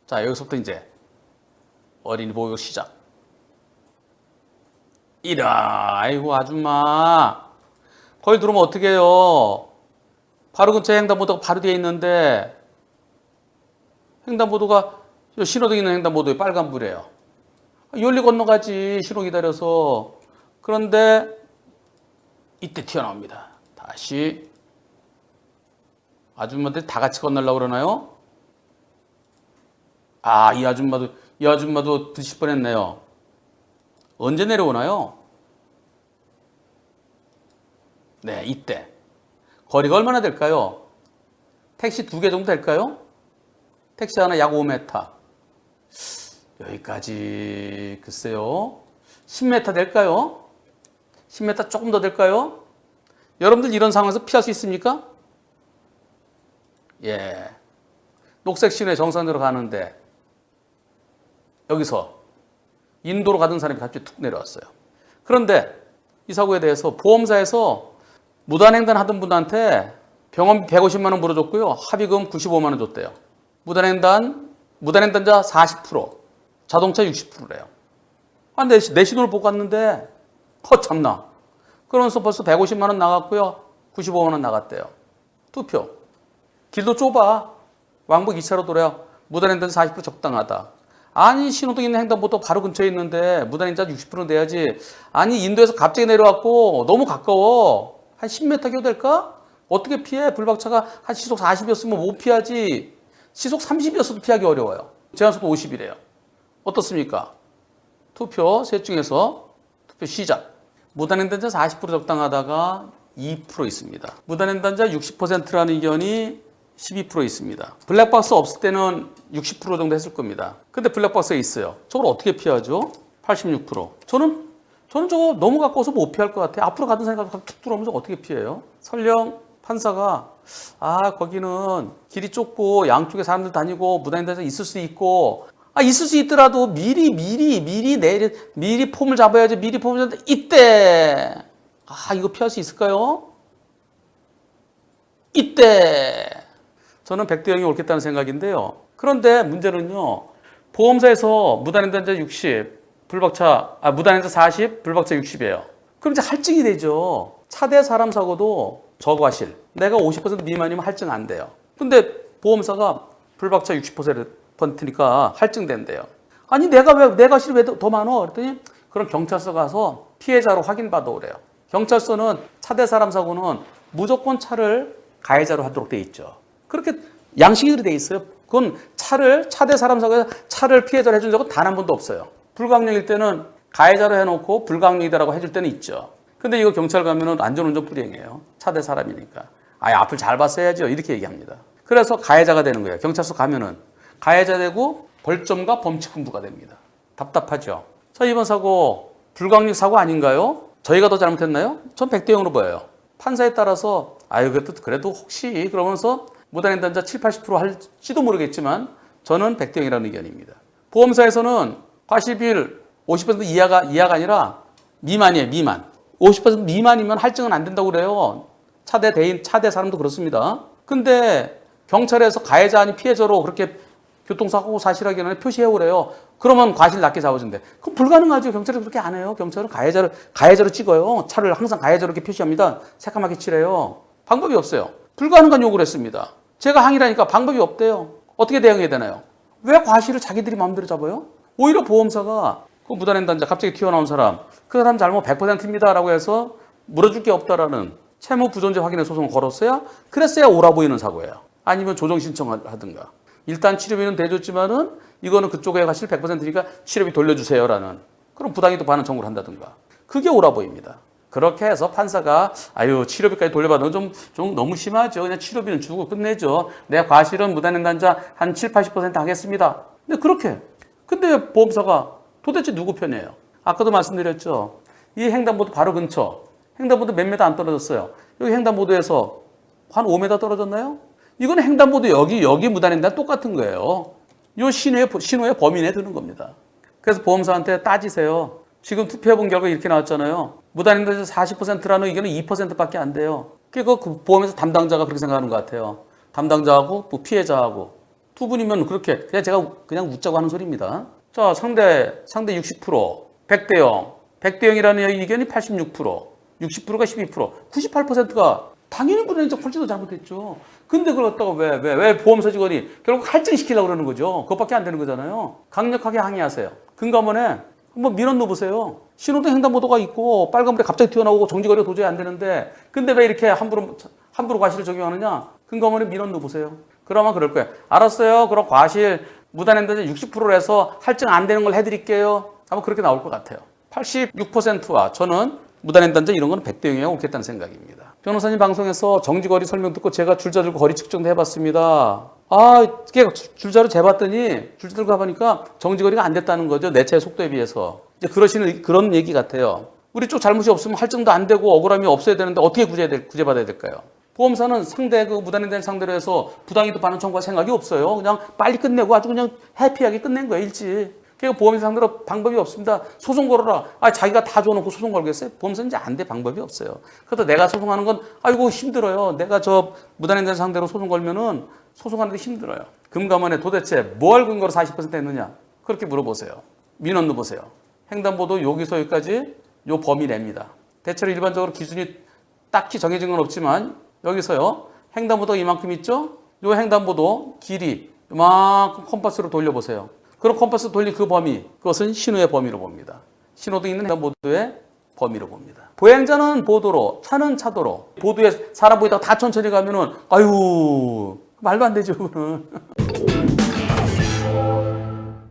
자, 여기서부터 이제 어린이 보호 시작. 이라, 아이고, 아줌마. 거기 들어오면 어떻게 해요? 바로 근처에 횡단보도가 바로 뒤에 있는데, 횡단보도가, 신호등 있는 횡단보도에 빨간불이에요. 열리 건너가지, 신호 기다려서. 그런데, 이때 튀어나옵니다. 다시. 아줌마들 다 같이 건너려고 그러나요? 아, 이 아줌마도 드실 뻔했네요. 언제 내려오나요? 네, 이때. 거리가 얼마나 될까요? 택시 2개 정도 될까요? 택시 하나 약 5m. 여기까지, 글쎄요. 10m 될까요? 10m 조금 더 될까요? 여러분들 이런 상황에서 피할 수 있습니까? 예. 녹색 신호에 정상으로 가는데, 여기서 인도로 가던 사람이 갑자기 툭 내려왔어요. 그런데 이 사고에 대해서 보험사에서 무단횡단 하던 분한테 병원비 150만 원 물어줬고요. 합의금 95만 원 줬대요. 무단횡단자 40%, 자동차 60%래요. 아, 내 신호를 보고 갔는데, 참나. 그러면서 벌써 150만 원 나갔고요. 95만 원 나갔대요. 투표. 길도 좁아. 왕복 2차로 돌아요. 무단횡단 40% 적당하다. 아니, 신호등 있는 횡단보도 바로 근처에 있는데 무단횡단 60% 내야지. 아니, 인도에서 갑자기 내려왔고 너무 가까워. 한 10m 정도 될까? 어떻게 피해? 불박차가 한 시속 40이었으면 못 피하지. 시속 30이었어도 피하기 어려워요. 제한속도 50이래요. 어떻습니까? 투표 셋 중에서 투표 시작. 무단횡단자 40% 적당하다가 2% 있습니다. 무단횡단자 60%라는 의견이 12% 있습니다. 블랙박스 없을 때는 60% 정도 했을 겁니다. 근데 블랙박스가 있어요. 저걸 어떻게 피하죠? 86%. 저는 저거 너무 가까워서 못 피할 것 같아요. 앞으로 가던 사람이 툭 들어오면서 어떻게 피해요? 설령 판사가 거기는 길이 좁고 양쪽에 사람들 다니고 무단횡단자 있을 수 있고 있을 수 있더라도 미리 폼을 잡아야지. 미리 폼을 잡는데 이때 이거 피할 수 있을까요? 이때 저는 100대 0이 옳겠다는 생각인데요. 그런데 문제는요. 보험사에서 무단횡단자 60, 무단횡단자 40, 불박차 60이에요. 그럼 이제 할증이 되죠. 차대 사람 사고도 저과실. 내가 50% 미만이면 할증 안 돼요. 근데 보험사가 불박차 60%니까 할증된대요. 아니 내가 왜 내 과실이 왜 더 많어? 그랬더니 그럼 경찰서 가서 피해자로 확인받아 오래요. 경찰서는 차대 사람 사고는 무조건 차를 가해자로 하도록 돼 있죠. 그렇게 양식으로 돼 있어요. 그건 차대 사람 사고에서 차를 피해자로 해준 적은 단 한 번도 없어요. 불가항력일 때는 가해자로 해놓고 불가항력이다라고 해줄 때는 있죠. 근데 이거 경찰 가면은 안전운전 불이행이에요. 차대 사람이니까. 앞을 잘 봤어야죠. 이렇게 얘기합니다. 그래서 가해자가 되는 거예요. 경찰서 가면은 가해자 되고 벌점과 범칙금부가 됩니다. 답답하죠. 자, 이번 사고 불가항력 사고 아닌가요? 저희가 더 잘못했나요? 전 100대 0으로 보여요. 판사에 따라서 그래도 혹시 그러면서 무단횡단자 7, 80% 할지도 모르겠지만 저는 100대 0이라는 의견입니다. 보험사에서는 과실비율 50% 이하가 아니라 미만이에요. 미만. 50% 미만이면 할증은 안 된다고 그래요. 차대 사람도 그렇습니다. 근데 경찰에서 가해자 아닌 피해자로 그렇게 교통사고 사실확인을 표시해 오래요. 그러면 과실 낮게 잡아준대. 그럼 불가능하죠. 경찰이 그렇게 안 해요. 경찰은 가해자로 찍어요. 차를 항상 가해자로 이렇게 표시합니다. 새까맣게 칠해요. 방법이 없어요. 불가능한 요구를 했습니다. 제가 항의하니까 방법이 없대요. 어떻게 대응해야 되나요? 왜 과실을 자기들이 마음대로 잡아요? 오히려 보험사가 그 무단횡단자 갑자기 튀어나온 사람, 그 사람 잘못 100%입니다 라고 해서 물어줄 게 없다라는 채무 부존재 확인의 소송을 걸었어야 그랬어야 옳아 보이는 사고예요. 아니면 조정 신청하든가. 일단 치료비는 대줬지만은 이거는 그쪽에 과실 100%니까 치료비 돌려주세요라는 그런 부당이득 반환 청구를 한다든가. 그게 옳아 보입니다. 그렇게 해서 판사가 치료비까지 돌려받는 건 좀 너무 심하죠. 그냥 치료비는 주고 끝내죠. 내 과실은 무단횡단자 한 7, 80% 하겠습니다. 근데 보험사가 도대체 누구 편이에요? 아까도 말씀드렸죠. 이 횡단보도 바로 근처. 횡단보도 몇 미터 안 떨어졌어요. 여기 횡단보도에서 한 5m 떨어졌나요? 이건 횡단보도 여기 무단횡단 똑같은 거예요. 이 신호의 범위 내에 드는 겁니다. 그래서 보험사한테 따지세요. 지금 투표해본 결과 이렇게 나왔잖아요. 무단횡단자 40%라는 의견은 2%밖에 안 돼요. 그 보험회사 담당자가 그렇게 생각하는 것 같아요. 담당자하고 피해자하고 두 분이면 그렇게 그냥 제가 그냥 웃자고 하는 소리입니다. 자, 상대 60%, 100대 0. 100대 0이라는 의견이 86%, 60%가 12%, 98%가 당연히 무단인적 폴지도 잘못했죠. 근데 그걸 갖다가 왜 보험사 직원이 결국 할증시키려고 그러는 거죠. 그것밖에 안 되는 거잖아요. 강력하게 항의하세요. 금감원에 한번 민원 넣어보세요. 신호등 횡단보도가 있고 빨간불에 갑자기 튀어나오고 정지거리가 도저히 안 되는데 근데 왜 이렇게 함부로 과실을 적용하느냐? 금감원에 민원 넣어보세요. 그러면 그럴 거예요. 알았어요. 그럼 과실 무단횡단자 60%로 해서 할증 안 되는 걸 해드릴게요. 아마 그렇게 나올 것 같아요. 86%와 저는 무단횡단자 이런 건 100대 0이 옳겠다는 생각입니다. 변호사님 방송에서 정지거리 설명 듣고 제가 줄자 들고 거리 측정도 해봤습니다. 이게 줄자로 재봤더니 줄자 들고 가보니까 정지거리가 안 됐다는 거죠. 내 차의 속도에 비해서. 이제 그러시는 그런 얘기 같아요. 우리 쪽 잘못이 없으면 할증도 안 되고 억울함이 없어야 되는데 어떻게 구제받아야 될까요? 보험사는 상대 그 무단횡단 상대로 해서 부당이득 반환 청구할 생각이 없어요. 그냥 빨리 끝내고 아주 그냥 해피하게 끝낸 거예요, 일찍. 그러니까 보험사 상대로 방법이 없습니다. 소송 걸어라. 자기가 다 줘놓고 소송 걸겠어요? 보험사는 이제 안 돼. 방법이 없어요. 그래서 내가 소송하는 건 아이고 힘들어요. 내가 저 무단횡단 상대로 소송 걸면은 소송하는 데 힘들어요. 금감원에 도대체 뭘 근거로 40% 했느냐? 그렇게 물어보세요. 민원 넣어보세요. 횡단보도 여기서 여기까지 요 범위 냅니다. 대체로 일반적으로 기준이 딱히 정해진 건 없지만 여기서요. 횡단보도 이만큼 있죠? 요 횡단보도 길이 이만큼 컴파스로 돌려보세요. 그럼 컴파스 돌린 그 범위, 그것은 신호의 범위로 봅니다. 신호등 있는 횡단보도의 범위로 봅니다. 보행자는 보도로, 차는 차도로. 보도에 사람 보이다가 다 천천히 가면은 아유 말도 안 되죠, 그거는.